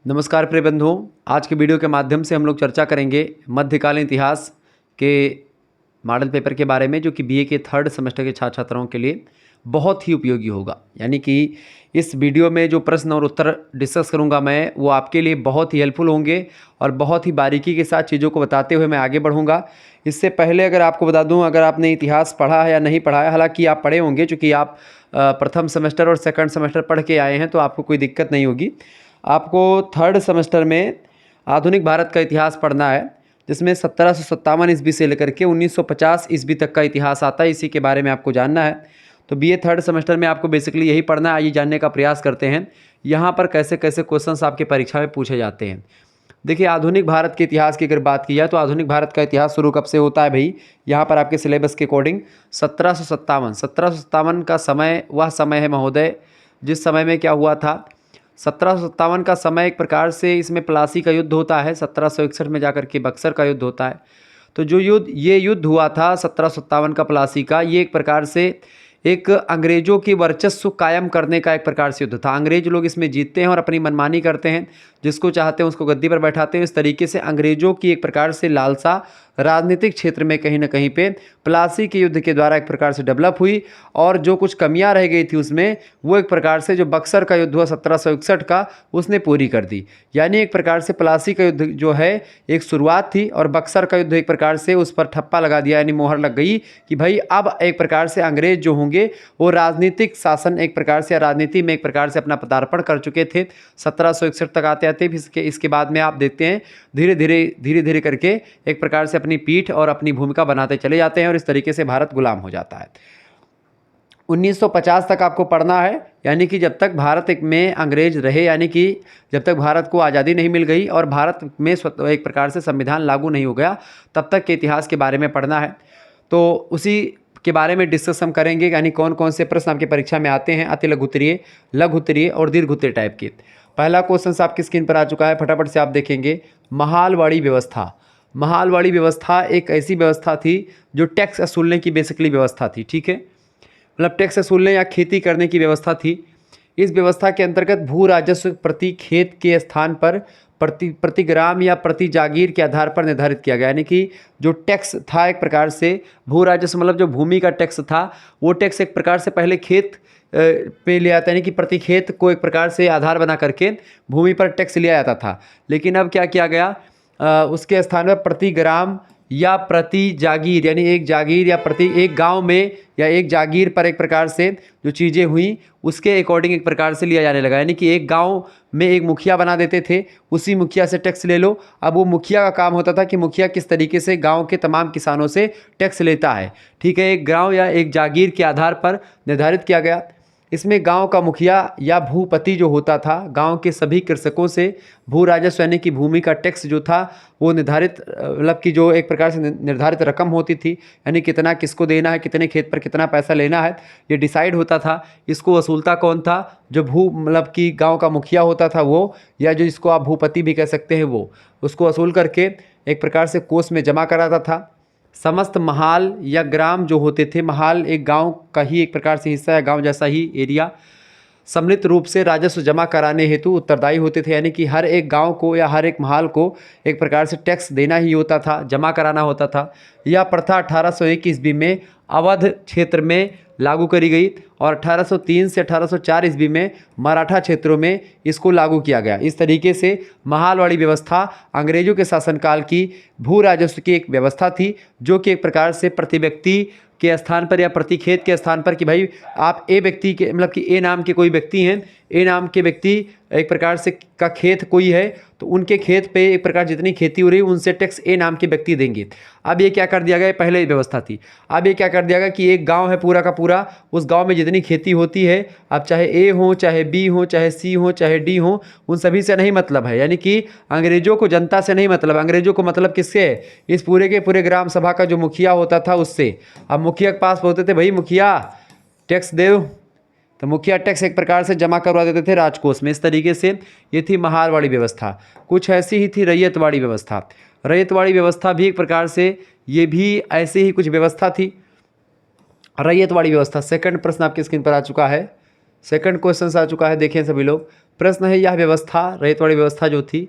नमस्कार प्रिय बंधुओं, आज के वीडियो के माध्यम से हम लोग चर्चा करेंगे मध्यकालीन इतिहास के मॉडल पेपर के बारे में, जो कि बीए के थर्ड सेमेस्टर के छात्र छात्राओं के लिए बहुत ही उपयोगी होगा। यानी कि इस वीडियो में जो प्रश्न और उत्तर डिस्कस करूंगा मैं, वो आपके लिए बहुत ही हेल्पफुल होंगे और बहुत ही बारीकी के साथ चीज़ों को बताते हुए मैं आगे बढ़ूंगा। इससे पहले अगर आपको बता दूं, अगर आपने इतिहास पढ़ा है या नहीं पढ़ा है, हालांकि आप पढ़े होंगे चूँकि आप प्रथम सेमेस्टर और सेकंड सेमेस्टर पढ़ के आए हैं, तो आपको कोई दिक्कत नहीं होगी। आपको थर्ड सेमेस्टर में आधुनिक भारत का इतिहास पढ़ना है, जिसमें 1757 ईस्वी से लेकर के 1950 ईस्वी तक का इतिहास आता है। इसी के बारे में आपको जानना है। तो बीए थर्ड सेमेस्टर में आपको बेसिकली यही पढ़ना है। आइए जानने का प्रयास करते हैं यहाँ पर कैसे कैसे क्वेश्चंस आपके परीक्षा में पूछे जाते हैं। देखिए, आधुनिक भारत के इतिहास की अगर बात की जाए तो आधुनिक भारत का इतिहास शुरू कब से होता है भाई? यहाँ पर आपके सिलेबस के अकॉर्डिंग 1757 का समय वह समय है महोदय, जिस समय में क्या हुआ था, 1757 का समय एक प्रकार से इसमें प्लासी का युद्ध होता है। 1761 में जाकर के बक्सर का युद्ध होता है। तो जो ये युद्ध हुआ था 1757 का प्लासी का, ये एक प्रकार से एक अंग्रेजों की वर्चस्व कायम करने का एक प्रकार से युद्ध था। अंग्रेज लोग इसमें जीतते हैं और अपनी मनमानी करते हैं, जिसको चाहते हैं उसको गद्दी पर बैठाते हैं। इस तरीके से अंग्रेजों की एक प्रकार से लालसा राजनीतिक क्षेत्र में कहीं ना कहीं पे प्लासी के युद्ध के द्वारा एक प्रकार से डेवलप हुई, और जो कुछ कमियां रह गई थी उसमें, वो एक प्रकार से जो बक्सर का युद्ध हुआ 1761 का, उसने पूरी कर दी। यानी एक प्रकार से प्लासी का युद्ध जो है एक शुरुआत थी, और बक्सर का युद्ध एक प्रकार से उस पर ठप्पा लगा दिया, यानी मोहर लग गई कि भाई अब एक प्रकार से अंग्रेज जो होंगे वो राजनीतिक शासन एक प्रकार से, राजनीति में एक प्रकार से अपना पदार्पण कर चुके थे। 1761 तक आते आते इसके बाद में आप देखते हैं धीरे धीरे करके एक प्रकार से अपनी पीठ और अपनी भूमिका बनाते चले जाते हैं, और इस तरीके से भारत गुलाम हो जाता है। 1950 तक आपको पढ़ना है, यानी कि जब तक भारत में अंग्रेज रहे, यानी कि जब तक भारत को आज़ादी नहीं मिल गई और भारत में एक प्रकार से संविधान लागू नहीं हो गया, तब तक के इतिहास के बारे में पढ़ना है। तो उसी के बारे में डिस्कस हम करेंगे, यानी कौन कौन से प्रश्न आपकी परीक्षा में आते हैं, अति लघु उत्तरीय, लघु उत्तरीय और दीर्घ उत्तरीय टाइप के। पहला क्वेश्चन आपकी स्क्रीन पर आ चुका है, फटाफट से आप देखेंगे। महालवाड़ी व्यवस्था। महालवाड़ी व्यवस्था एक ऐसी व्यवस्था थी जो टैक्स वसूलने की बेसिकली व्यवस्था थी, ठीक है, मतलब टैक्स वसूलने या खेती करने की व्यवस्था थी। इस व्यवस्था के अंतर्गत भू राजस्व प्रति खेत के स्थान पर प्रति ग्राम या प्रति जागीर के आधार पर निर्धारित किया गया। यानी कि जो टैक्स था एक प्रकार से भू राजस्व, मतलब जो भूमि का टैक्स था, वो टैक्स एक प्रकार से पहले खेत पे लिया जाता, यानी कि प्रति खेत को एक प्रकार से आधार बना करके भूमि पर टैक्स लिया जाता था। लेकिन अब क्या किया गया, उसके स्थान पर प्रति ग्राम या प्रति जागीर, यानी एक जागीर या प्रति एक गांव में या एक जागीर पर एक प्रकार से जो चीज़ें हुई उसके अकॉर्डिंग एक प्रकार से लिया जाने लगा। यानी कि एक गांव में एक मुखिया बना देते थे, उसी मुखिया से टैक्स ले लो। अब वो मुखिया का काम होता था कि मुखिया किस तरीके से गांव के तमाम किसानों से टैक्स लेता है, ठीक है, एक गांव या एक जागीर के आधार पर निर्धारित किया गया। इसमें गांव का मुखिया या भूपति जो होता था, गांव के सभी कृषकों से भू राजस्व यानी कि भूमि का टैक्स जो था वो निर्धारित, मतलब कि जो एक प्रकार से निर्धारित रकम होती थी, यानी कितना किसको देना है, कितने खेत पर कितना पैसा लेना है, ये डिसाइड होता था। इसको वसूलता कौन था? जो मतलब कि गाँव का मुखिया होता था वो, या जो इसको आप भूपति भी कह सकते हैं, वो उसको वसूल करके एक प्रकार से कोष में जमा कराता था। समस्त महाल या ग्राम जो होते थे, महाल एक गांव का ही एक प्रकार से हिस्सा है, गांव जैसा ही एरिया, सम्मिलित रूप से राजस्व जमा कराने हेतु उत्तरदायी होते थे। यानी कि हर एक गांव को या हर एक महाल को एक प्रकार से टैक्स देना ही होता था, जमा कराना होता था। यह प्रथा 1801 ईस्वी में अवध क्षेत्र में लागू करी गई, और 1803 से 1804 ईस्वी में मराठा क्षेत्रों में इसको लागू किया गया। इस तरीके से महालवाड़ी व्यवस्था अंग्रेजों के शासनकाल की भू राजस्व की एक व्यवस्था थी, जो कि एक प्रकार से प्रति व्यक्ति के स्थान पर या प्रति खेत के स्थान पर, कि भाई आप ए व्यक्ति के, मतलब कि ए नाम के कोई व्यक्ति हैं, ए नाम के व्यक्ति एक प्रकार से का खेत कोई है, तो उनके खेत पे एक प्रकार जितनी खेती हो रही है उनसे टैक्स ए नाम के व्यक्ति देंगे। अब ये क्या कर दिया गया, पहले व्यवस्था थी, अब ये क्या कर दिया गया कि एक गांव है पूरा का पूरा, उस गांव में जितनी खेती होती है, अब चाहे ए हो, चाहे बी हो, चाहे सी हो, चाहे डी हो, उन सभी से नहीं मतलब है। यानी कि अंग्रेजों को जनता से नहीं मतलब, अंग्रेजों को मतलब किससे है? इस पूरे के पूरे ग्राम सभा का जो मुखिया होता था उससे। अब मुखिया के पास बोलते थे भाई मुखिया टैक्स दे, तो मुखिया टैक्स एक प्रकार से जमा करवा देते थे राजकोष में। इस तरीके से ये थी महालवाड़ी व्यवस्था। कुछ ऐसी ही थी रैयतवाड़ी व्यवस्था। रैयतवाड़ी व्यवस्था भी एक प्रकार से, ये भी ऐसे ही कुछ व्यवस्था थी, रैयतवाड़ी व्यवस्था। सेकंड प्रश्न आपकी स्क्रीन पर आ चुका है। सेकंड क्वेश्चन आ चुका है, देखें सभी लोग। प्रश्न है, यह व्यवस्था, रैयतवाड़ी व्यवस्था जो थी,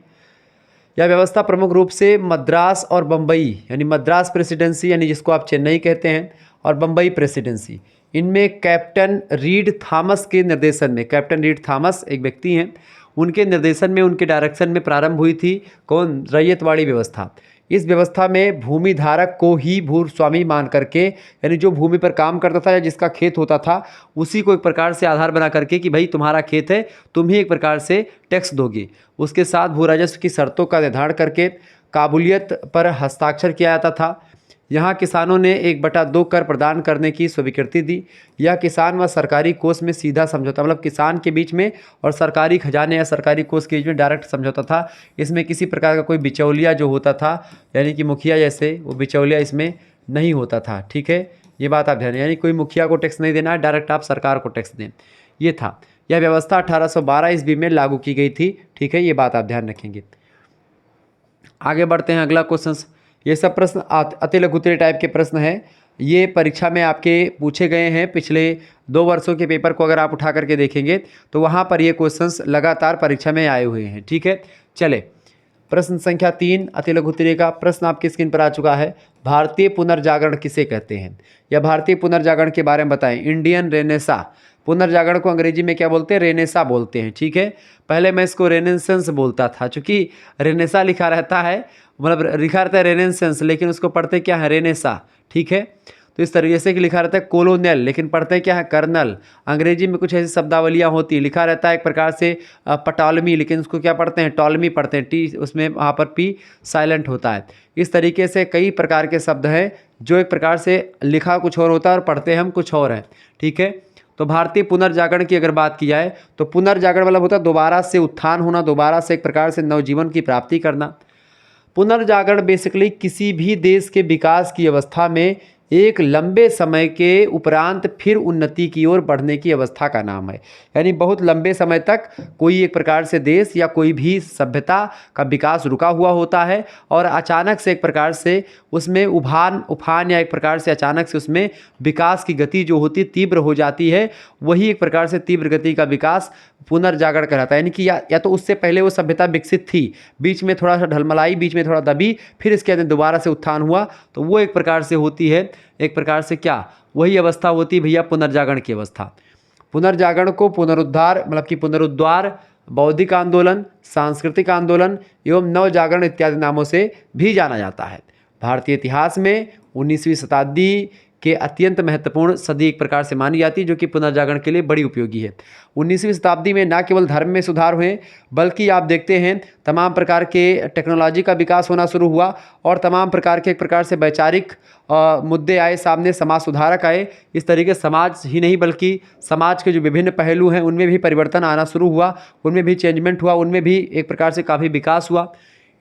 यह व्यवस्था प्रमुख रूप से मद्रास और बम्बई, यानी मद्रास प्रेसिडेंसी यानी जिसको आप चेन्नई कहते हैं, और बम्बई प्रेसिडेंसी, इनमें कैप्टन रीड थॉमस के निर्देशन में, कैप्टन रीड थॉमस एक व्यक्ति हैं, उनके निर्देशन में, उनके डायरेक्शन में प्रारंभ हुई थी कौन, रैयतवाड़ी व्यवस्था। इस व्यवस्था में भूमि धारक को ही भूस्वामी मान करके, यानी जो भूमि पर काम करता था या जिसका खेत होता था, उसी को एक प्रकार से आधार बना करके कि भाई तुम्हारा खेत है, तुम ही एक प्रकार से टैक्स दोगे। उसके साथ भू राजस्व की शर्तों का निर्धारण करके काबूलियत पर हस्ताक्षर किया जाता था। यहाँ किसानों ने 1/2 कर प्रदान करने की स्वीकृति दी। यह किसान व सरकारी कोष में सीधा समझौता, मतलब किसान के बीच में और सरकारी खजाने या सरकारी कोष के बीच में डायरेक्ट समझौता था। इसमें किसी प्रकार का कोई बिचौलिया जो होता था, यानी कि मुखिया जैसे, वो बिचौलिया इसमें नहीं होता था। ठीक है, ये बात आप ध्यान, यानी कोई मुखिया को टैक्स नहीं देना है, डायरेक्ट आप सरकार को टैक्स दें, ये था। यह व्यवस्था 1812 ईस्वी में लागू की गई थी। ठीक है, ये बात आप ध्यान रखेंगे। आगे बढ़ते हैं, अगला क्वेश्चन। ये सब प्रश्न अति लघुत्तरीय टाइप के प्रश्न हैं, ये परीक्षा में आपके पूछे गए हैं। पिछले 2 वर्षों के पेपर को अगर आप उठा करके देखेंगे तो वहाँ पर ये क्वेश्चंस लगातार परीक्षा में आए हुए हैं। ठीक है, चले प्रश्न संख्या 3 अति लघुत्तरीय का प्रश्न आपकी स्क्रीन पर आ चुका है। भारतीय पुनर्जागरण किसे कहते हैं, या भारतीय पुनर्जागरण के बारे में बताएं। इंडियन रेनेसा, पुनर्जागरण को अंग्रेजी में क्या बोलते हैं, रेनेसा बोलते हैं। ठीक है, पहले मैं इसको रेनेसेंस बोलता था, चूँकि रेनेसा लिखा रहता है, मतलब लिखा रहता है रेनेसेंस, लेकिन उसको पढ़ते क्या है, रेनेसा। ठीक है, तो इस तरीके से कि लिखा रहता है कोलोनियल, लेकिन पढ़ते क्या है, कर्नल। अंग्रेजी में कुछ ऐसी शब्दावलियाँ होती है, लिखा रहता है एक प्रकार से पटॉलमी, लेकिन उसको क्या पढ़ते हैं, टॉलमी पढ़ते हैं, टी उसमें वहाँ पर पी साइलेंट होता है। इस तरीके से कई प्रकार के शब्द हैं जो एक प्रकार से लिखा कुछ और होता है और पढ़ते हम कुछ और हैं। ठीक है, तो भारतीय पुनर्जागरण की अगर बात की जाए तो पुनर्जागरण मतलब होता है दोबारा से उत्थान होना, दोबारा से एक प्रकार से नवजीवन की प्राप्ति करना। पुनर्जागरण बेसिकली किसी भी देश के विकास की अवस्था में एक लंबे समय के उपरांत फिर उन्नति की ओर बढ़ने की अवस्था का नाम है। यानी बहुत लंबे समय तक कोई एक प्रकार से देश या कोई भी सभ्यता का विकास रुका हुआ होता है और अचानक से एक प्रकार से उसमें उफान या एक प्रकार से अचानक से उसमें विकास की गति जो होती है तीव्र हो जाती है। वही एक प्रकार से तीव्र गति का विकास पुनर्जागरण कहलाता है। यानी कि या तो उससे पहले वो सभ्यता विकसित थी, बीच में थोड़ा सा ढलमलाई, बीच में थोड़ा दबी, फिर इसके बाद दोबारा से उत्थान हुआ, तो वो एक प्रकार से होती है, एक प्रकार से क्या, वही अवस्था होती है भैया पुनर्जागरण की अवस्था। पुनर्जागरण को पुनरुद्धार मतलब कि पुनरुद्धार, बौद्धिक आंदोलन, सांस्कृतिक आंदोलन एवं नवजागरण इत्यादि नामों से भी जाना जाता है। भारतीय इतिहास में 19वीं शताब्दी के अत्यंत महत्वपूर्ण सदी एक प्रकार से मानी जाती है, जो कि पुनर्जागरण के लिए बड़ी उपयोगी है। 19वीं शताब्दी में न केवल धर्म में सुधार हुए, बल्कि आप देखते हैं तमाम प्रकार के टेक्नोलॉजी का विकास होना शुरू हुआ और तमाम प्रकार के एक प्रकार से वैचारिक मुद्दे आए सामने, समाज सुधारक आए। इस तरीके समाज ही नहीं बल्कि समाज के जो विभिन्न पहलू हैं उनमें भी परिवर्तन आना शुरू हुआ, उनमें भी चेंजमेंट हुआ, उनमें भी एक प्रकार से काफ़ी विकास हुआ।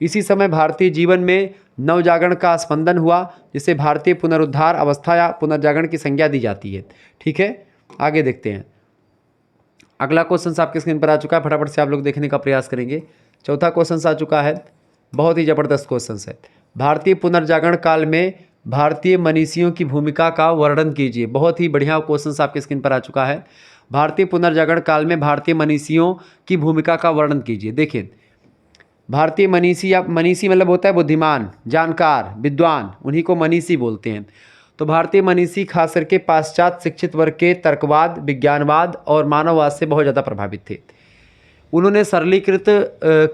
इसी समय भारतीय जीवन में नवजागरण का स्पंदन हुआ, जिसे भारतीय पुनरुद्धार अवस्था या पुनर्जागरण की संज्ञा दी जाती है। ठीक है, आगे देखते हैं। अगला क्वेश्चन आपके स्क्रीन पर आ चुका है, फटाफट से आप लोग देखने का प्रयास करेंगे। चौथा क्वेश्चन आ चुका है, बहुत ही जबरदस्त क्वेश्चन है। भारतीय पुनर्जागरण काल में भारतीय मनीषियों की भूमिका का वर्णन कीजिए। बहुत ही बढ़िया क्वेश्चन आपके स्क्रीन पर आ चुका है। भारतीय पुनर्जागरण काल में भारतीय मनीषियों की भूमिका का वर्णन कीजिए। देखिए, भारतीय मनीषी या मनीषी मतलब होता है बुद्धिमान, जानकार, विद्वान, उन्हीं को मनीषी बोलते हैं। तो भारतीय मनीषी खास करके पाश्चात्य शिक्षित वर्ग के तर्कवाद, विज्ञानवाद और मानववाद से बहुत ज़्यादा प्रभावित थे। उन्होंने सरलीकृत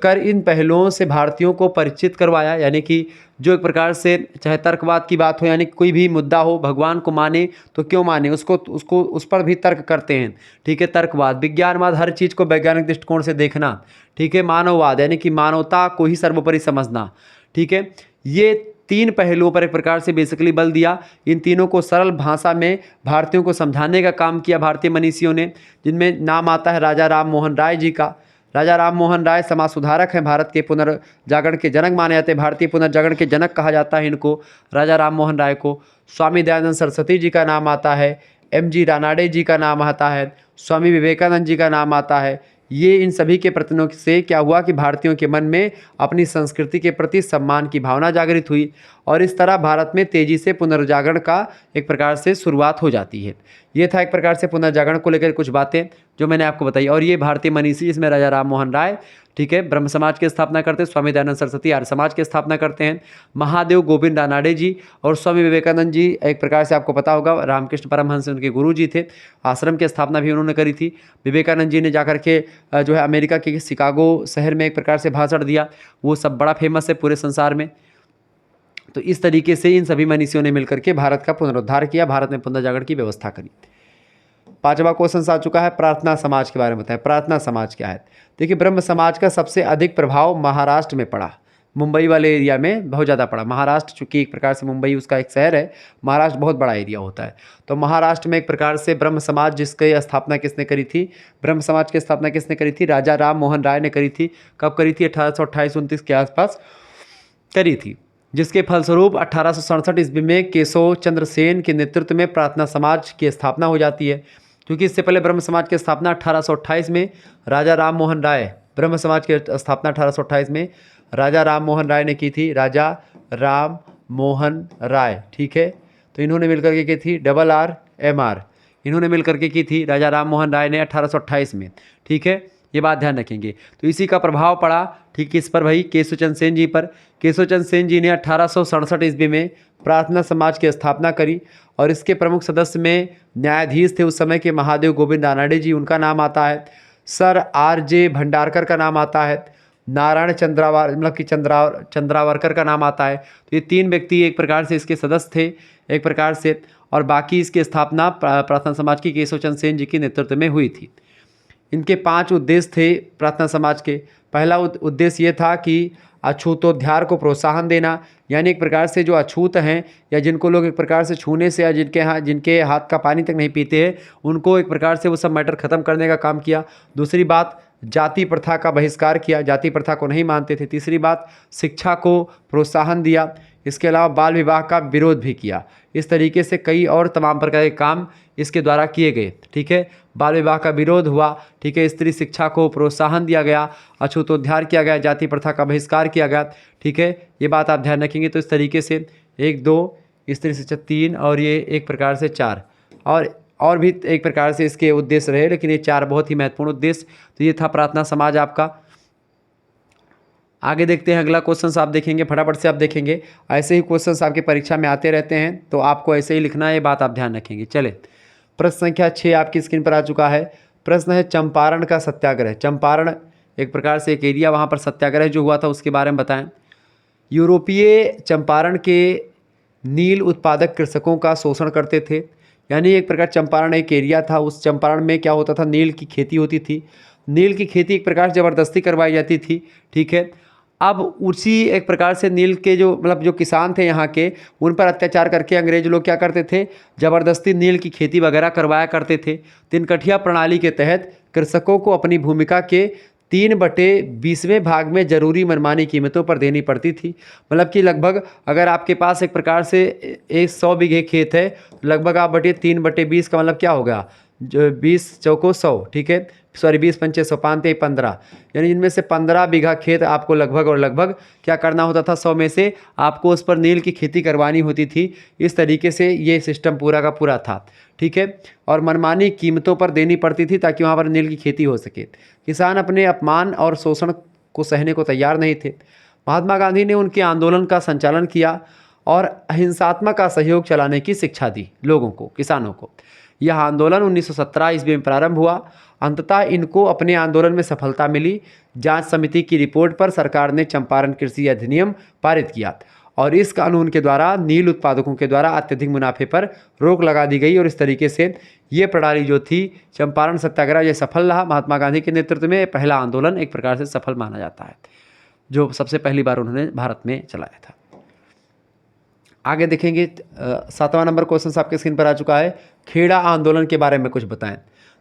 कर इन पहलुओं से भारतीयों को परिचित करवाया, यानी कि जो एक प्रकार से चाहे तर्कवाद की बात हो, यानी कोई भी मुद्दा हो, भगवान को माने तो क्यों माने, उसको उस पर भी तर्क करते हैं। ठीक है, तर्कवाद, विज्ञानवाद, हर चीज़ को वैज्ञानिक दृष्टिकोण से देखना। ठीक है, मानववाद यानी कि मानवता को ही सर्वोपरि समझना। ठीक है, ये 3 पहलुओं पर एक प्रकार से बेसिकली बल दिया। इन तीनों को सरल भाषा में भारतीयों को समझाने का काम किया भारतीय मनीषियों ने, जिनमें नाम आता है राजा राम मोहन राय जी का। राजा राम मोहन राय समाज सुधारक हैं, भारत के पुनर्जागरण के जनक माने जाते हैं, भारतीय पुनर्जागरण के जनक कहा जाता है इनको, राजा राम मोहन राय को। स्वामी दयानंद सरस्वती जी का नाम आता है, MG रानाडे जी का नाम आता है, स्वामी विवेकानंद जी का नाम आता है। ये इन सभी के प्रतिनिधियों से क्या हुआ कि भारतीयों के मन में अपनी संस्कृति के प्रति सम्मान की भावना जागृत हुई और इस तरह भारत में तेज़ी से पुनर्जागरण का एक प्रकार से शुरुआत हो जाती है। ये था एक प्रकार से पुनर्जागरण को लेकर कुछ बातें जो मैंने आपको बताई। और ये भारतीय मनीषी, इसमें राजा राम मोहन राय, ठीक है, ब्रह्म समाज की स्थापना करते हैं, स्वामी दयानंद सरस्वती आर्य समाज की स्थापना करते हैं, महादेव गोविंद रानाडे जी और स्वामी विवेकानंद जी एक प्रकार से आपको पता होगा रामकृष्ण परमहंस उनके गुरु जी थे, आश्रम की स्थापना भी उन्होंने करी थी। विवेकानंद जी ने जाकर के जो है अमेरिका के शिकागो शहर में एक प्रकार से भाषण दिया, वो सब बड़ा फेमस है पूरे संसार में। तो इस तरीके से इन सभी मनीषियों ने मिलकर के भारत का पुनरुद्धार किया, भारत में पुनर्जागरण की व्यवस्था करी। 5वां क्वेश्चन आ चुका है, प्रार्थना समाज के बारे में बताएं। प्रार्थना समाज क्या है? देखिए, ब्रह्म समाज का सबसे अधिक प्रभाव महाराष्ट्र में पड़ा, मुंबई वाले एरिया में बहुत ज़्यादा पड़ा। महाराष्ट्र चूँकि एक प्रकार से मुंबई उसका एक शहर है, महाराष्ट्र बहुत बड़ा एरिया होता है, तो महाराष्ट्र में एक प्रकार से ब्रह्म समाज जिसकी स्थापना किसने करी थी? ब्रह्म समाज की स्थापना किसने करी थी? राजा राम मोहन राय ने करी थी। कब करी थी? 1828-29 के आसपास करी थी, जिसके फलस्वरूप 1867 ईस्वी में केशव चंद्र सेन के नेतृत्व में प्रार्थना समाज की स्थापना हो जाती है। क्योंकि इससे पहले ब्रह्म समाज की स्थापना 1828 में राजा राम मोहन राय, ब्रह्म समाज की स्थापना 1828 में राजा राम मोहन राय ने की थी, राजा राम मोहन राय, ठीक है। तो इन्होंने मिलकर के की थी, RRMR, इन्होंने मिलकर के की थी राजा राम मोहन राय ने 1828 में, ठीक है, ये बात ध्यान रखेंगे। तो इसी का प्रभाव पड़ा, ठीक, इस पर भाई केशव चंद्र सेन जी पर। केशव चंद्र सेन जी ने 1867 ईस्वी में प्रार्थना समाज की स्थापना करी और इसके प्रमुख सदस्य में न्यायाधीश थे उस समय के महादेव गोविंद रानाडे जी, उनका नाम आता है, सर RJ भंडारकर का नाम आता है, नारायण चंद्रावरकर का नाम आता है। तो ये 3 व्यक्ति एक प्रकार से इसके सदस्य थे एक प्रकार से, और बाकी इसकी स्थापना प्रार्थना समाज की केशव चंद्र सेन जी के नेतृत्व में हुई थी। इनके 5 उद्देश्य थे प्रार्थना समाज के। पहला उद्देश्य ये था कि अछूतोद्धार को प्रोत्साहन देना, यानी एक प्रकार से जो अछूत हैं या जिनको लोग एक प्रकार से छूने से या जिनके हाथ का पानी तक नहीं पीते हैं, उनको एक प्रकार से वो सब मैटर ख़त्म करने का काम किया। दूसरी बात, जाति प्रथा का बहिष्कार किया, जाति प्रथा को नहीं मानते थे। तीसरी बात, शिक्षा को प्रोत्साहन दिया। इसके अलावा बाल विवाह का विरोध भी किया। इस तरीके से कई और तमाम प्रकार के काम इसके द्वारा किए गए, ठीक है। बाल विवाह का विरोध हुआ, ठीक है, स्त्री शिक्षा को प्रोत्साहन दिया गया, अछूतोद्धार किया गया, जाति प्रथा का बहिष्कार किया गया, ठीक है, ये बात आप ध्यान रखेंगे। तो इस तरीके से 1 2 स्त्री शिक्षा 3 और ये एक प्रकार से 4 और भी एक प्रकार से इसके उद्देश्य रहे, लेकिन ये 4 बहुत ही महत्वपूर्ण उद्देश्य। तो ये था प्रार्थना समाज आपका। आगे देखते हैं, अगला क्वेश्चन आप देखेंगे, फटाफट से आप देखेंगे। ऐसे ही क्वेश्चंस आपके परीक्षा में आते रहते हैं, तो आपको ऐसे ही लिखना है, ये बात आप ध्यान रखेंगे। चले, प्रश्न संख्या 6 आपकी स्क्रीन पर आ चुका है। प्रश्न है चंपारण का सत्याग्रह। चंपारण एक प्रकार से एक एरिया, वहाँ पर सत्याग्रह जो हुआ था उसके बारे में बताएं। यूरोपीय चंपारण के नील उत्पादक कृषकों का शोषण करते थे, यानी एक प्रकार चंपारण एक एरिया था, उस चंपारण में क्या होता था, नील की खेती होती थी। नील की खेती एक प्रकार से ज़बरदस्ती करवाई जाती थी, ठीक है। अब उसी एक प्रकार से नील के जो किसान थे यहाँ के, उन पर अत्याचार करके अंग्रेज लोग क्या करते थे, ज़बरदस्ती नील की खेती वगैरह करवाया करते थे। तिनकठिया प्रणाली के तहत कृषकों को अपनी भूमिका के 3/20वें भाग में जरूरी मनमानी कीमतों पर देनी पड़ती थी। मतलब कि लगभग अगर आपके पास एक प्रकार से 100 बीघे खेत है, लगभग आप 3/20 का मतलब क्या होगा, जो 20 चौको 100, ठीक है, सॉरी 20 पंचे 100, 5 15, यानी इनमें से 15 बीघा खेत आपको लगभग क्या करना होता था, 100 में से आपको उस पर नील की खेती करवानी होती थी। इस तरीके से ये सिस्टम पूरा का पूरा था, ठीक है। और मनमानी कीमतों पर देनी पड़ती थी ताकि वहाँ पर नील की खेती हो सके। किसान अपने अपमान और शोषण को सहने को तैयार नहीं थे। महात्मा गांधी ने उनके आंदोलन का संचालन किया और अहिंसात्मक का सहयोग चलाने की शिक्षा दी लोगों को, किसानों को। यह आंदोलन 1917 ईस्वी में प्रारंभ हुआ। अंततः इनको अपने आंदोलन में सफलता मिली। जांच समिति की रिपोर्ट पर सरकार ने चंपारण कृषि अधिनियम पारित किया और इस कानून के द्वारा नील उत्पादकों के द्वारा अत्यधिक मुनाफे पर रोक लगा दी गई और इस तरीके से ये प्रणाली जो थी चंपारण सत्याग्रह, ये सफल रहा। महात्मा गांधी के नेतृत्व में पहला आंदोलन एक प्रकार से सफल माना जाता है, जो सबसे पहली बार उन्होंने भारत में चलाया था। आगे देखेंगे, 7वां नंबर क्वेश्चन आपके स्क्रीन पर आ चुका है। खेड़ा आंदोलन के बारे में कुछ बताएं।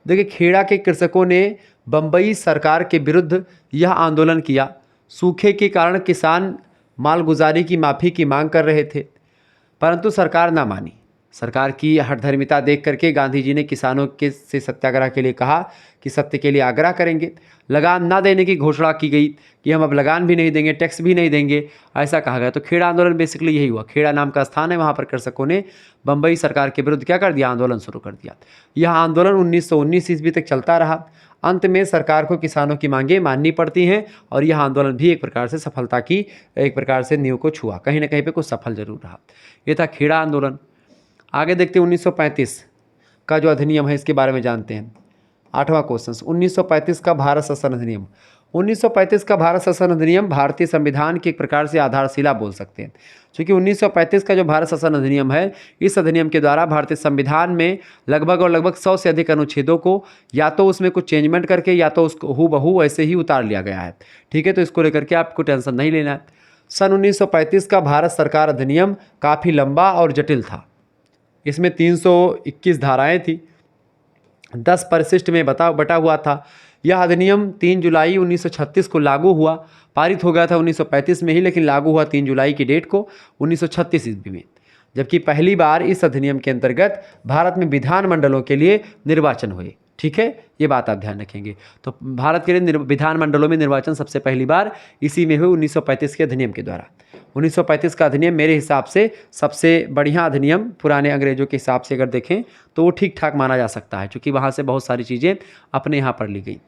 देखिए, खेड़ा के कृषकों ने बम्बई सरकार के विरुद्ध यह आंदोलन किया। सूखे के कारण किसान मालगुजारी की माफ़ी की मांग कर रहे थे, परंतु सरकार ना मानी। सरकार की हठधर्मिता देख करके गांधी जी ने किसानों के से सत्याग्रह के लिए कहा कि सत्य के लिए आग्रह करेंगे। लगान ना देने की घोषणा की गई कि हम अब लगान भी नहीं देंगे, टैक्स भी नहीं देंगे, ऐसा कहा गया। तो खेड़ा आंदोलन बेसिकली यही हुआ। खेड़ा नाम का स्थान है, वहाँ पर कृषकों ने बम्बई सरकार के विरुद्ध क्या कर दिया, आंदोलन शुरू कर दिया। यह आंदोलन 1919 ईस्वी तक चलता रहा। अंत में सरकार को किसानों की मांगें माननी पड़ती हैं और यह आंदोलन भी एक प्रकार से सफलता की एक प्रकार से नींव को छुआ, कहीं ना कहीं पे कुछ सफल जरूर रहा। ये था खेड़ा आंदोलन। आगे देखते हैं 1935 का जो अधिनियम है, इसके बारे में जानते हैं। 8वां क्वेश्चन, 1935 का भारत शासन अधिनियम। 1935 का भारत शासन अधिनियम भारतीय संविधान की एक प्रकार से आधारशिला बोल सकते हैं, क्योंकि 1935 का जो भारत शासन अधिनियम है, इस अधिनियम के द्वारा भारतीय संविधान में लगभग 100 से अधिक अनुच्छेदों को या तो उसमें कुछ चेंजमेंट करके या तो उसको हूबहू ऐसे ही उतार लिया गया है। ठीक है, तो इसको लेकर के आपको टेंशन नहीं लेना है। सन 1935 का भारत सरकार अधिनियम काफ़ी लंबा और जटिल था। इसमें 321 धाराएं थी, 10 परिशिष्ट में बटा हुआ था। यह अधिनियम 3 जुलाई 1936 को लागू हुआ। पारित हो गया था 1935 में ही, लेकिन लागू हुआ 3 जुलाई की डेट को 1936 ईस्वी में, जबकि पहली बार इस अधिनियम के अंतर्गत भारत में विधानमंडलों के लिए निर्वाचन हुए। ठीक है, ये बात आप ध्यान रखेंगे। तो भारत के लिए विधानमंडलों में निर्वाचन सबसे पहली बार इसी में हुई, 1935 के अधिनियम के द्वारा। 1935 का अधिनियम मेरे हिसाब से सबसे बढ़िया अधिनियम पुराने अंग्रेजों के हिसाब से अगर देखें तो वो ठीक ठाक माना जा सकता है, क्योंकि वहाँ से बहुत सारी चीज़ें अपने यहाँ पर ली गई।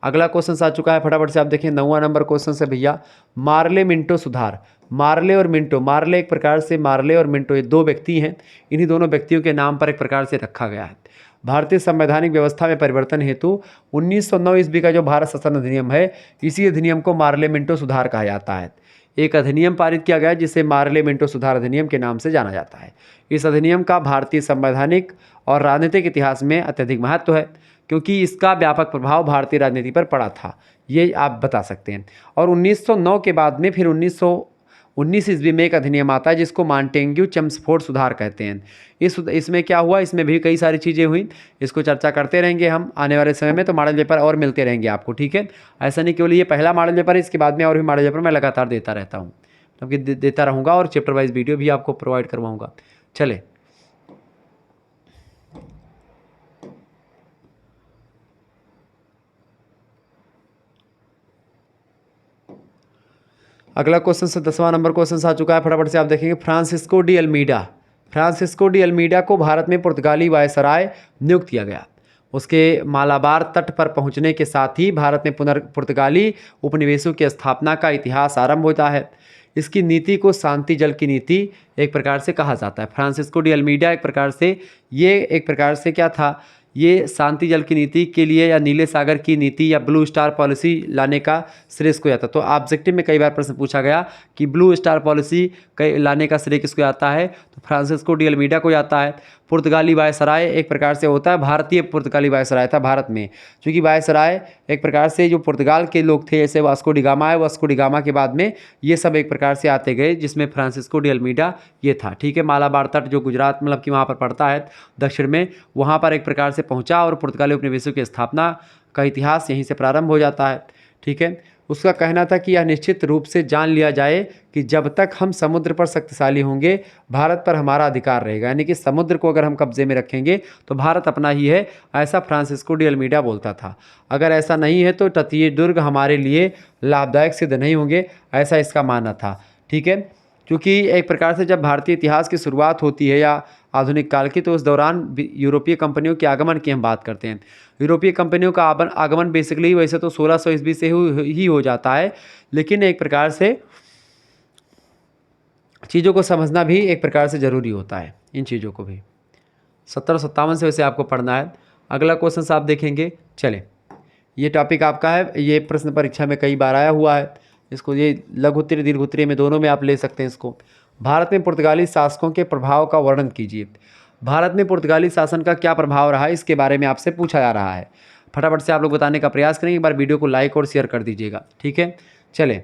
अगला क्वेश्चन आ चुका है, फटाफट से आप देखें। 9वां नंबर क्वेश्चन से भैया, मार्ले मिंटो सुधार। मार्ले और मिंटो, मार्ले एक प्रकार से, मार्ले और मिंटो ये दो व्यक्ति हैं। इन्हीं दोनों व्यक्तियों के नाम पर एक प्रकार से रखा गया है। भारतीय संवैधानिक व्यवस्था में परिवर्तन हेतु 1909 ईस्वी का जो भारत शासन अधिनियम है, इसी अधिनियम को मार्ले मिंटो सुधार कहा जाता है। एक अधिनियम पारित किया गया जिसे मार्ले मिंटो सुधार अधिनियम के नाम से जाना जाता है। इस अधिनियम का भारतीय संवैधानिक और राजनीतिक इतिहास में अत्यधिक महत्व है, क्योंकि इसका व्यापक प्रभाव भारतीय राजनीति पर पड़ा था, ये आप बता सकते हैं। और 1909 के बाद में फिर 1919 ईस्वी में एक अधिनियम आता है जिसको मांटेग्यू चेम्सफोर्ड सुधार कहते हैं। इसमें क्या हुआ, इसमें भी कई सारी चीज़ें हुई, इसको चर्चा करते रहेंगे हम आने वाले समय में। तो मॉडल पेपर और मिलते रहेंगे आपको, ठीक है। ऐसा नहीं केवल ये पहला मॉडल पेपर है, इसके बाद में और भी मॉडल पेपर मैं लगातार देता रहता हूँ, क्योंकि देता रहूँगा और चैप्टर वाइज वीडियो भी आपको प्रोवाइड करवाऊँगा। चले अगला क्वेश्चन से 10वां नंबर क्वेश्चन आ चुका है, फटाफट से आप देखेंगे। Francisco de Almeida. Francisco de Almeida को भारत में पुर्तगाली वायसराय नियुक्त किया गया। उसके मालाबार तट पर पहुंचने के साथ ही भारत में पुर्तगाली उपनिवेशों की स्थापना का इतिहास आरंभ होता है। इसकी नीति को शांति जल की नीति एक प्रकार से कहा जाता है। फ्रांसिस्को डी अल्मीडा एक प्रकार से क्या था, ये शांति जल की नीति के लिए या नीले सागर की नीति या ब्लू स्टार पॉलिसी लाने का श्रेय किसको जाता है। तो ऑब्जेक्टिव में कई बार प्रश्न पूछा गया कि ब्लू स्टार पॉलिसी लाने का श्रेय किसको जाता है, तो फ्रांसिस्को डी अल्मीडा को जाता है। पुर्तगाली वायसराय एक प्रकार से होता है, भारतीय पुर्तगाली वायसराय था भारत में, क्योंकि वायसराय एक प्रकार से जो पुर्तगाल के लोग थे, जैसे वास्को डी गामा है, वास्को डी गामा के बाद में ये सब एक प्रकार से आते गए, जिसमें फ्रांसिस्को डी अल्मीडा ये था। ठीक है, मालाबार तट जो गुजरात मतलब कि वहाँ पर पड़ता है दक्षिण में, वहाँ पर एक प्रकार से पहुँचा और पुर्तगाली उपनिवेशों की स्थापना का इतिहास यहीं से प्रारंभ हो जाता है। ठीक है, उसका कहना था कि यह निश्चित रूप से जान लिया जाए कि जब तक हम समुद्र पर शक्तिशाली होंगे, भारत पर हमारा अधिकार रहेगा। यानी कि समुद्र को अगर हम कब्जे में रखेंगे तो भारत अपना ही है, ऐसा फ्रांसिस्को डी अल्मीडा बोलता था। अगर ऐसा नहीं है तो तटीय दुर्ग हमारे लिए लाभदायक सिद्ध नहीं होंगे, ऐसा इसका मानना था। ठीक है, क्योंकि एक प्रकार से जब भारतीय इतिहास की शुरुआत होती है या आधुनिक काल की, तो उस दौरान यूरोपीय कंपनियों के आगमन की हम बात करते हैं। यूरोपीय कंपनियों का आगमन बेसिकली वैसे तो 1600 ईस्वी से ही हो जाता है, लेकिन एक प्रकार से चीज़ों को समझना भी एक प्रकार से ज़रूरी होता है, इन चीज़ों को भी। 1757 से वैसे आपको पढ़ना है। अगला क्वेश्चन आप देखेंगे। चले, ये टॉपिक आपका है, ये प्रश्न परीक्षा में कई बार आया हुआ है। इसको ये लघु उत्तरीय दीर्घ उत्तरीय में दोनों में आप ले सकते हैं इसको। भारत में पुर्तगाली शासकों के प्रभाव का वर्णन कीजिए। भारत में पुर्तगाली शासन का क्या प्रभाव रहा, इसके बारे में आपसे पूछा जा रहा है। फटाफट से आप लोग बताने का प्रयास करेंगे। एक बार वीडियो को लाइक और शेयर कर दीजिएगा, ठीक है। चलें,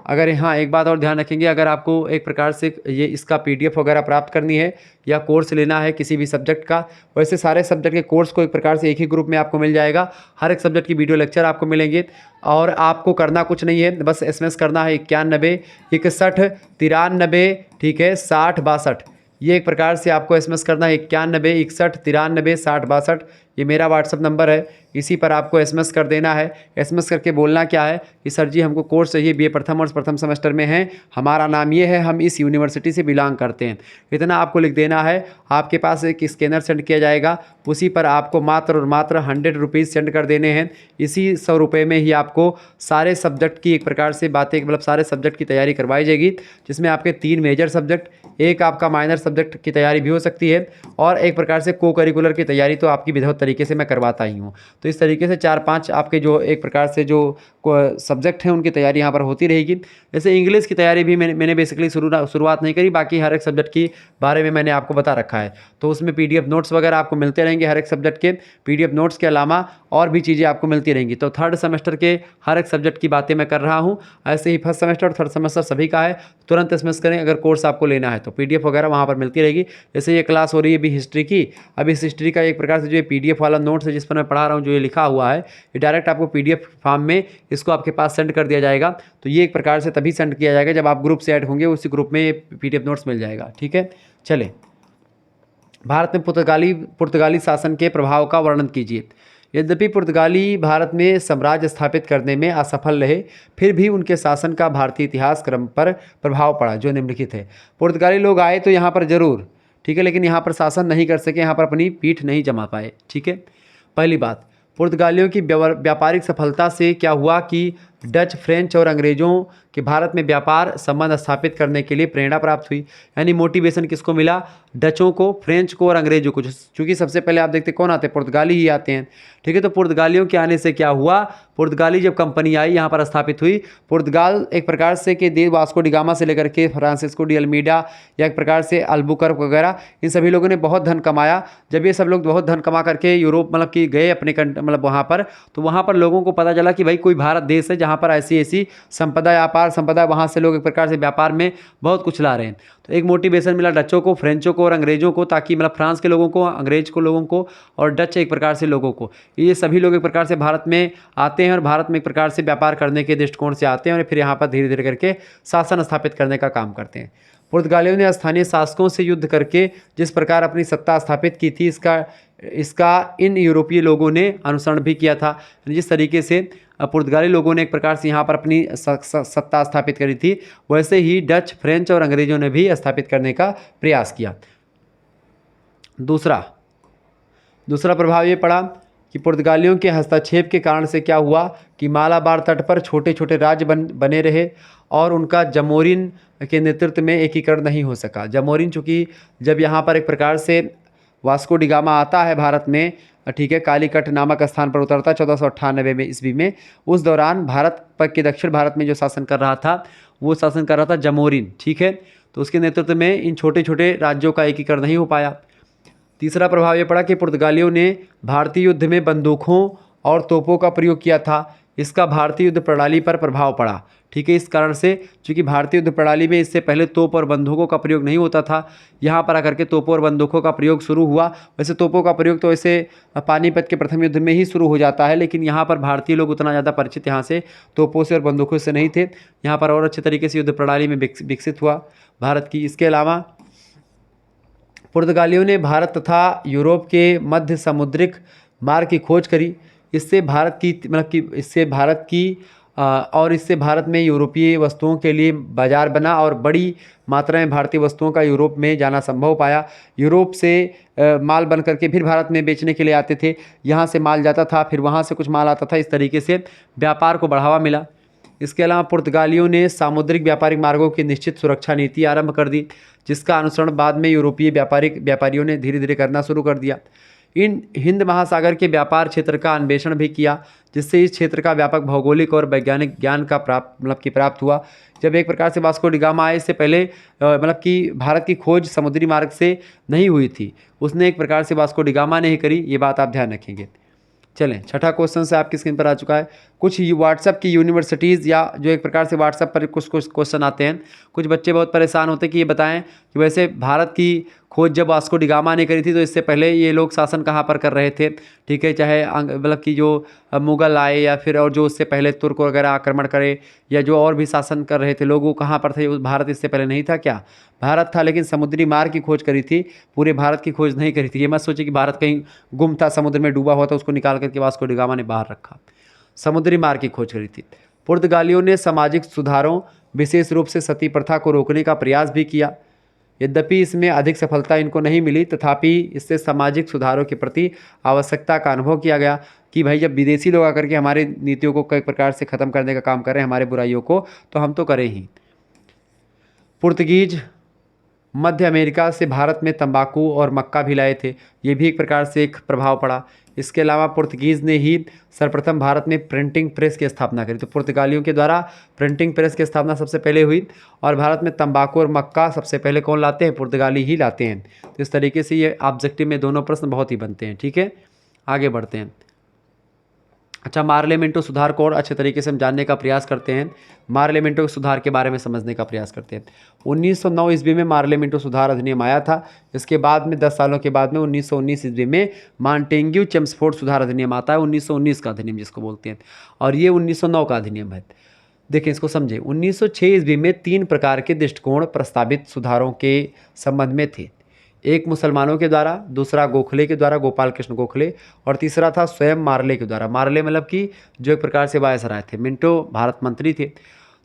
अगर यहाँ एक बात और ध्यान रखेंगे, अगर आपको एक प्रकार से ये इसका PDF वगैरह प्राप्त करनी है या कोर्स लेना है किसी भी सब्जेक्ट का, वैसे सारे सब्जेक्ट के कोर्स को एक प्रकार से एक ही ग्रुप में आपको मिल जाएगा। हर एक सब्जेक्ट की वीडियो लेक्चर आपको मिलेंगे और आपको करना कुछ नहीं है, बस SMS करना है 91 61 93, ठीक है, 60 62। ये एक प्रकार से आपको SMS करना है 9161936062। ये मेरा व्हाट्सअप नंबर है, इसी पर आपको SMS कर देना है। SMS करके बोलना क्या है कि सर जी हमको कोर्स चाहिए, BA प्रथम और प्रथम सेमेस्टर में हैं, हमारा नाम ये है, हम इस यूनिवर्सिटी से बिलोंग करते हैं। इतना आपको लिख देना है। आपके पास एक स्कैनर सेंड किया जाएगा, उसी पर आपको मात्र और मात्र 100 रुपीज़ सेंड कर देने हैं। इसी 100 रुपये में ही आपको सारे सब्जेक्ट की एक प्रकार से बातें, मतलब सारे सब्जेक्ट की तैयारी करवाई जाएगी, जिसमें आपके 3 मेजर सब्जेक्ट, एक आपका माइनर सब्जेक्ट की तैयारी भी हो सकती है, और एक प्रकार से को करिकुलर की तैयारी तो आपकी विधिवत तरीके से मैं करवाता ही हूँ। तो इस तरीके से 4-5 आपके जो एक प्रकार से जो सब्जेक्ट हैं उनकी तैयारी यहाँ पर होती रहेगी। जैसे इंग्लिश की तैयारी भी मैंने बेसिकली शुरुआत नहीं करी, बाकी हर एक सब्जेक्ट की बारे में मैंने आपको बता रखा है। तो उसमें PDF नोट्स वगैरह आपको मिलते रहेंगे हर एक सब्जेक्ट के। PDF नोट्स के अलावा और भी चीज़ें आपको मिलती रहेंगी। तो 3rd सेमेस्टर के हर एक सब्जेक्ट की बातें मैं कर रहा हूँ। ऐसे ही 1st सेमेस्टर और 3rd सेमेस्टर सभी का है। तुरंत SMS करें अगर कोर्स आपको लेना है तो, PDF वगैरह वहाँ पर मिलती रहेगी। जैसे ये क्लास हो रही है अभी हिस्ट्री की, अब इस हिस्ट्री का एक प्रकार से जो ये PDF वाला नोट्स है जिस पर मैं पढ़ा रहा हूँ, जो ये लिखा हुआ है, ये डायरेक्ट आपको PDF फॉर्म में इसको आपके पास सेंड कर दिया जाएगा। तो ये एक प्रकार से तभी सेंड किया जाएगा जब आप ग्रुप से ऐड होंगे, उसी ग्रुप में ये PDF नोट्स मिल जाएगा। ठीक है, चलें। भारत में पुर्तगाली शासन के प्रभाव का वर्णन कीजिए। यद्यपि पुर्तगाली भारत में साम्राज्य स्थापित करने में असफल रहे, फिर भी उनके शासन का भारतीय इतिहास क्रम पर प्रभाव पड़ा, जो निम्नलिखित है। पुर्तगाली लोग आए तो यहाँ पर जरूर, ठीक है, लेकिन यहाँ पर शासन नहीं कर सके, यहाँ पर अपनी पीठ नहीं जमा पाए। ठीक है, पहली बात, पुर्तगालियों की व्यापारिक सफलता से क्या हुआ कि डच, फ्रेंच और अंग्रेज़ों के भारत में व्यापार संबंध स्थापित करने के लिए प्रेरणा प्राप्त हुई। यानी मोटिवेशन किसको मिला? डचों को, फ्रेंच को और अंग्रेज़ों को। क्योंकि सबसे पहले आप देखते कौन आते हैं? पुर्तगाली ही आते हैं। ठीक है, तो पुर्तगालियों के आने से क्या हुआ? पुर्तगाली जब कंपनी आई यहाँ पर स्थापित हुई, पुर्तगाल एक प्रकार से कि दे वास्को डी गामा से लेकर के फ्रांसिस्को डी अल्मीडा या एक प्रकार से अल्बुकर्क वगैरह, इन सभी लोगों ने बहुत धन कमाया। जब ये सब लोग बहुत धन कमा करके यूरोप मतलब कि गए अपने मतलब वहाँ पर, तो वहाँ पर लोगों को पता चला कि भाई कोई भारत देश है जहाँ पर ऐसी संपदा, अपार संपदा, वहाँ से लोग एक प्रकार से व्यापार में बहुत कुछ ला रहे हैं। तो एक मोटिवेशन मिला डचों को, फ्रेंचों को और अंग्रेज़ों को, ताकि मतलब फ्रांस के लोगों को, अंग्रेज को लोगों को और डच एक प्रकार से लोगों को, ये सभी लोग एक प्रकार से भारत में आते हैं और भारत में एक प्रकार से व्यापार करने के दृष्टिकोण से आते हैं और फिर यहाँ पर धीरे धीरे करके शासन स्थापित करने का काम करते हैं। पुर्तगालियों ने स्थानीय शासकों से युद्ध करके जिस प्रकार अपनी सत्ता स्थापित की थी, इसका इन यूरोपीय लोगों ने अनुसरण भी किया था। जिस तरीके से पुर्तगाली लोगों ने एक प्रकार से यहाँ पर अपनी सत्ता स्थापित करी थी, वैसे ही डच, फ्रेंच और अंग्रेज़ों ने भी स्थापित करने का प्रयास किया। दूसरा प्रभाव ये पड़ा कि पुर्तगालियों के हस्तक्षेप के कारण से क्या हुआ कि मालाबार तट पर छोटे छोटे राज्य बने रहे और उनका जमोरिन के नेतृत्व में एकीकरण नहीं हो सका। जमोरिन चूँकि जब यहाँ पर एक प्रकार से वास्को डी गामा आता है भारत में, ठीक है, कालीकट नामक स्थान पर उतरता 1498 में ईस्वी में, उस दौरान भारत पर के दक्षिण भारत में जो शासन कर रहा था वो शासन कर रहा था जमोरिन। ठीक है, तो उसके नेतृत्व में इन छोटे छोटे राज्यों का एकीकरण नहीं हो पाया। तीसरा प्रभाव ये पड़ा कि पुर्तगालियों ने भारतीय युद्ध में बंदूकों और तोपों का प्रयोग किया था, इसका भारतीय युद्ध प्रणाली पर प्रभाव पड़ा। ठीक है, इस कारण से चूँकि भारतीय युद्ध प्रणाली में इससे पहले तोप और बंदूकों का प्रयोग नहीं होता था, यहाँ पर आकर के तोपों और बंदूकों का प्रयोग शुरू हुआ। वैसे तोपों का प्रयोग तो वैसे पानीपत के प्रथम युद्ध में ही शुरू हो जाता है, लेकिन यहाँ पर भारतीय लोग उतना ज़्यादा परिचित यहाँ से तोपों से और बंदूकों से नहीं थे। यहाँ पर और अच्छे तरीके से युद्ध प्रणाली में विकसित हुआ भारत की। इसके अलावा पुर्तगालियों ने भारत तथा यूरोप के मध्य समुद्रिक मार्ग की खोज करी। इससे भारत में यूरोपीय वस्तुओं के लिए बाजार बना और बड़ी मात्रा में भारतीय वस्तुओं का यूरोप में जाना संभव पाया। यूरोप से माल बन करके फिर भारत में बेचने के लिए आते थे, यहाँ से माल जाता था, फिर वहाँ से कुछ माल आता था। इस तरीके से व्यापार को बढ़ावा मिला। इसके अलावा पुर्तगालियों ने सामुद्रिक व्यापारिक मार्गों की निश्चित सुरक्षा नीति आरंभ कर दी, जिसका अनुसरण बाद में यूरोपीय व्यापारियों ने धीरे धीरे करना शुरू कर दिया। इन हिंद महासागर के व्यापार क्षेत्र का अन्वेषण भी किया, जिससे इस क्षेत्र का व्यापक भौगोलिक और वैज्ञानिक ज्ञान का प्राप्त हुआ। जब एक प्रकार से वास्को डी गामा आए, इससे पहले कि भारत की खोज समुद्री मार्ग से नहीं हुई थी, उसने एक प्रकार से वास्को डी गामा ने ही करी। ये बात आप ध्यान रखेंगे। चलें, छठा क्वेश्चन से आपकी स्क्रीन पर आ चुका है। कुछ व्हाट्सएप की यूनिवर्सिटीज़ या जो एक प्रकार से व्हाट्सएप पर कुछ क्वेश्चन आते हैं, कुछ बच्चे बहुत परेशान होते हैं कि ये बताएं कि वैसे भारत की खोज जब वास्को डी गामा ने करी थी तो इससे पहले ये लोग शासन कहाँ पर कर रहे थे, ठीक है, चाहे मतलब कि जो मुग़ल आए या फिर और जो उससे पहले तुर्क वगैरह आक्रमण करे या जो और भी शासन कर रहे थे लोग, वो कहाँ पर थे? भारत इससे पहले नहीं था क्या? भारत था, लेकिन समुद्री मार्ग की खोज करी थी, पूरे भारत की खोज नहीं करी थी। ये मत सोचिए कि भारत कहीं गुम था, समुद्र में डूबा हुआ था, उसको निकाल करके वास्को डी गामा ने बाहर रखा। समुद्री मार्ग की खोज करी थी। पुर्तगालियों ने सामाजिक सुधारों, विशेष रूप से सती प्रथा को रोकने का प्रयास भी किया। यद्यपि इसमें अधिक सफलता इनको नहीं मिली, तथापि इससे सामाजिक सुधारों के प्रति आवश्यकता का अनुभव किया गया कि भाई जब विदेशी लोग आकर के हमारी नीतियों को कई प्रकार से ख़त्म करने का काम कर रहे हैं, हमारे बुराइयों को, तो हम तो करें ही। पुर्तगीज मध्य अमेरिका से भारत में तंबाकू और मक्का भी लाए थे, ये भी एक प्रकार से एक प्रभाव पड़ा। इसके अलावा पुर्तगीज़ ने ही सर्वप्रथम भारत में प्रिंटिंग प्रेस की स्थापना करी। तो पुर्तगालियों के द्वारा प्रिंटिंग प्रेस की स्थापना सबसे पहले हुई, और भारत में तंबाकू और मक्का सबसे पहले कौन लाते हैं? पुर्तगाली ही लाते हैं। तो इस तरीके से ये ऑब्जेक्टिव में दोनों प्रश्न बहुत ही बनते हैं, ठीक है। आगे बढ़ते हैं। अच्छा, मार्लियामेंटो सुधार को और अच्छे तरीके से हम जानने का प्रयास करते हैं। मार्लियामेंटो सुधार के बारे में समझने का प्रयास करते हैं। 1909 ईस्वी में मार्लियामेंटो सुधार अधिनियम आया था। इसके बाद में 10 सालों के बाद में 1919 ईस्वी में मॉन्टेग्यू चेम्सफोर्ड सुधार अधिनियम आता है, 1919 का अधिनियम जिसको बोलते हैं, और ये 1909 का अधिनियम है। देखिए इसको समझे। 1906 ईस्वी में 3 प्रकार के दृष्टिकोण प्रस्तावित सुधारों के संबंध में थे। एक मुसलमानों के द्वारा, दूसरा गोखले के द्वारा, गोपाल कृष्ण गोखले, और तीसरा था स्वयं मार्ले के द्वारा। मार्ले मतलब कि जो एक प्रकार से वायसराय थे, मिंटो भारत मंत्री थे,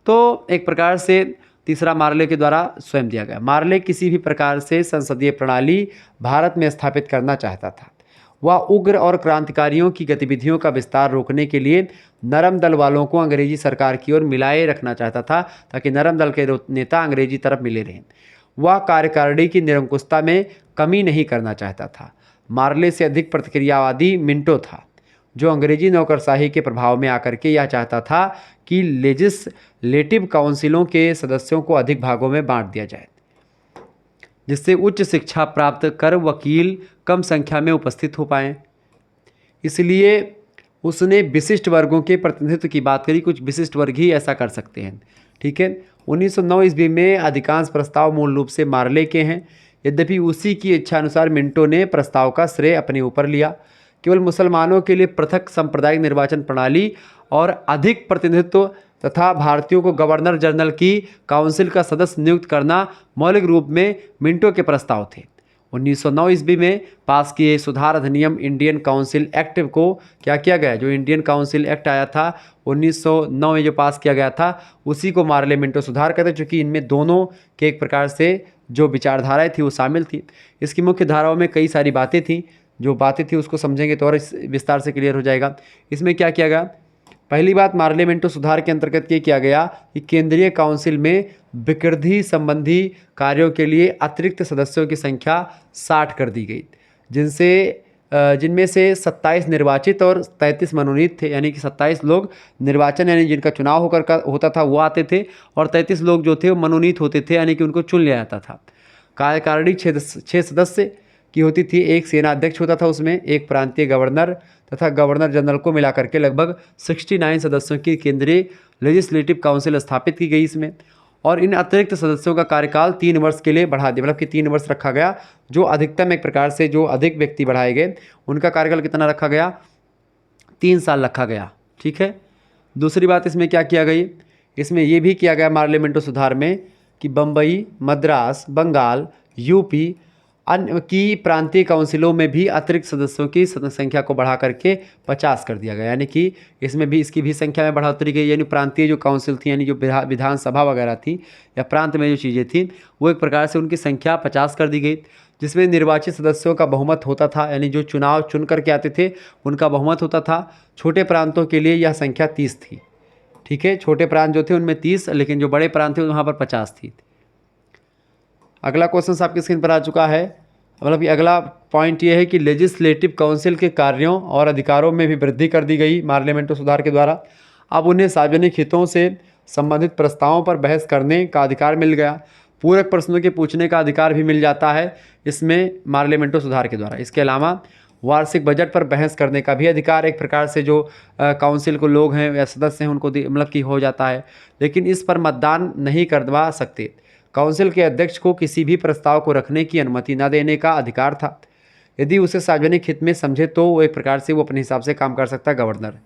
तो एक प्रकार से तीसरा मार्ले के द्वारा स्वयं दिया गया। मार्ले किसी भी प्रकार से संसदीय प्रणाली भारत में स्थापित करना चाहता था। वह उग्र और क्रांतिकारियों की गतिविधियों का विस्तार रोकने के लिए नरम दल वालों को अंग्रेजी सरकार की ओर मिलाए रखना चाहता था, ताकि नरम दल के नेता अंग्रेजी तरफ मिले रहें। वह कार्यकारिणी की निरंकुशता में कमी नहीं करना चाहता था। मार्ले से अधिक प्रतिक्रियावादी मिंटो था, जो अंग्रेजी नौकरशाही के प्रभाव में आकर के यह चाहता था कि लेजिस्लेटिव काउंसिलों के सदस्यों को अधिक भागों में बांट दिया जाए, जिससे उच्च शिक्षा प्राप्त कर वकील कम संख्या में उपस्थित हो पाएँ। इसलिए उसने विशिष्ट वर्गों के प्रतिनिधित्व की बात करी। कुछ विशिष्ट वर्ग ही ऐसा कर सकते हैं, ठीक है। 1909 ईस्वी में अधिकांश प्रस्ताव मूल रूप से मार्ले के हैं, यद्यपि उसी की इच्छा अनुसार मिंटो ने प्रस्ताव का श्रेय अपने ऊपर लिया। केवल मुसलमानों के लिए पृथक सांप्रदायिक निर्वाचन प्रणाली और अधिक प्रतिनिधित्व तथा भारतीयों को गवर्नर जनरल की काउंसिल का सदस्य नियुक्त करना मौलिक रूप में मिंटो के प्रस्ताव थे। 1909 ईस्वी में पास किए सुधार अधिनियम इंडियन काउंसिल एक्ट को क्या किया गया? जो इंडियन काउंसिल एक्ट आया था 1909 में जो पास किया गया था, उसी को मार्लियामेंटो सुधार कहते हैं, चूँकि इनमें दोनों के एक प्रकार से जो विचारधाराएं थी वो शामिल थी। इसकी मुख्य धाराओं में कई सारी बातें थी, जो बातें थी उसको समझेंगे तो और विस्तार से क्लियर हो जाएगा। इसमें क्या किया गया? पहली बात, मार्लियामेंटो सुधार के अंतर्गत ये किया गया कि केंद्रीय काउंसिल में विकृति संबंधी कार्यों के लिए अतिरिक्त सदस्यों की संख्या 60 कर दी गई, जिनमें से 27 निर्वाचित और 33 मनोनीत थे। यानी कि 27 लोग निर्वाचन यानी जिनका चुनाव होता था वो आते थे, और 33 लोग जो थे वो मनोनीत होते थे, यानी कि उनको चुन लिया जाता था। कार्यकारिणी 6 सदस्य की होती थी। एक सेना अध्यक्ष होता था, उसमें एक प्रांतीय गवर्नर तथा गवर्नर जनरल को मिलाकर के लगभग 69 सदस्यों की केंद्रीय लेजिस्लेटिव काउंसिल स्थापित की गई इसमें। और इन अतिरिक्त सदस्यों का कार्यकाल 3 वर्ष के लिए बढ़ा दिया, मतलब कि 3 वर्ष रखा गया। जो अधिकतम एक प्रकार से जो अधिक व्यक्ति बढ़ाए गए उनका कार्यकाल कितना रखा गया? 3 साल रखा गया, ठीक है। दूसरी बात इसमें क्या किया गई? इसमें यह भी किया गया मार्लियामेंटो सुधार में कि बम्बई, मद्रास, बंगाल, यूपी अन्य की प्रांतीय काउंसिलों में भी अतिरिक्त सदस्यों की संख्या को बढ़ा करके 50 कर दिया गया। यानी कि इसमें भी इसकी भी संख्या में बढ़ोतरी गई। यानी प्रांतीय जो काउंसिल थी, यानी जो विधानसभा वगैरह थी या प्रांत में जो चीज़ें थी, वो एक प्रकार से उनकी संख्या 50 कर दी गई, जिसमें निर्वाचित सदस्यों का बहुमत होता था। यानी जो चुनाव चुन करके आते थे उनका बहुमत होता था। छोटे प्रांतों के लिए यह संख्या 30 थी, ठीक है। छोटे प्रांत जो थे उनमें 30, लेकिन जो बड़े प्रांत थे वहाँ पर 50 थी। अगला क्वेश्चन आपकी स्क्रीन पर आ चुका है। मतलब कि अगला पॉइंट ये है कि लेजिस्लेटिव काउंसिल के कार्यों और अधिकारों में भी वृद्धि कर दी गई मार्लियामेंटो सुधार के द्वारा। अब उन्हें सार्वजनिक हितों से संबंधित प्रस्तावों पर बहस करने का अधिकार मिल गया। पूरक प्रश्नों के पूछने का अधिकार भी मिल जाता है इसमें मार्लियामेंटो सुधार के द्वारा। इसके अलावा वार्षिक बजट पर बहस करने का भी अधिकार एक प्रकार से जो काउंसिल को लोग हैं या सदस्य हैं उनको मतलब कि हो जाता है, लेकिन इस पर मतदान नहीं करवा सकते। काउंसिल के अध्यक्ष को किसी भी प्रस्ताव को रखने की अनुमति न देने का अधिकार था। यदि उसे सार्वजनिक हित में समझे तो वो एक प्रकार से वो अपने हिसाब से काम कर सकता है गवर्नर।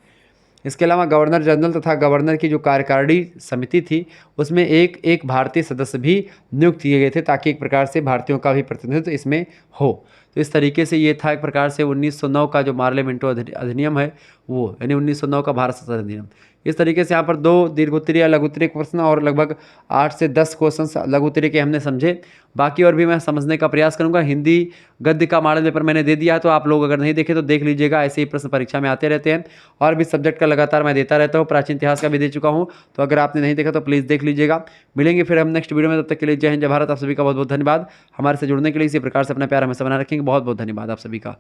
इसके अलावा गवर्नर जनरल तथा गवर्नर की जो कार्यकारिणी समिति थी उसमें एक एक भारतीय सदस्य भी नियुक्त किए गए थे, ताकि एक प्रकार से भारतीयों का भी प्रतिनिधित्व इसमें हो। तो इस तरीके से ये था एक प्रकार से 1909 का जो मार्लियामेंटो अधिनियम है वो, यानी 1909 का भारत संसद अधिनियम। इस तरीके से यहाँ पर 2 दीर्घोत्तरीय या लघुत्तरीय प्रश्न और लगभग 8 से 10 क्वेश्चन लघुत्तरीय के हमने समझे। बाकी और भी मैं समझने का प्रयास करूंगा। हिंदी गद्य का मॉडल पेपर मैंने दे दिया है, तो आप लोग अगर नहीं देखे तो देख लीजिएगा। ऐसे ही प्रश्न परीक्षा में आते रहते हैं और भी सब्जेक्ट का लगातार मैं देता रहता हूँ। प्राचीन इतिहास का भी दे चुका हूँ, तो अगर आपने नहीं देखा तो प्लीज़ देख लीजिएगा। मिलेंगे फिर हम नेक्स्ट वीडियो में, तब तक के लिए जय हिंद जय भारत। आप सभी का बहुत बहुत धन्यवाद। हमारे से जुड़ने के लिए इसी प्रकार से अपना प्यार हमेशा बना रखेंगे। बहुत बहुत धन्यवाद आप सभी का।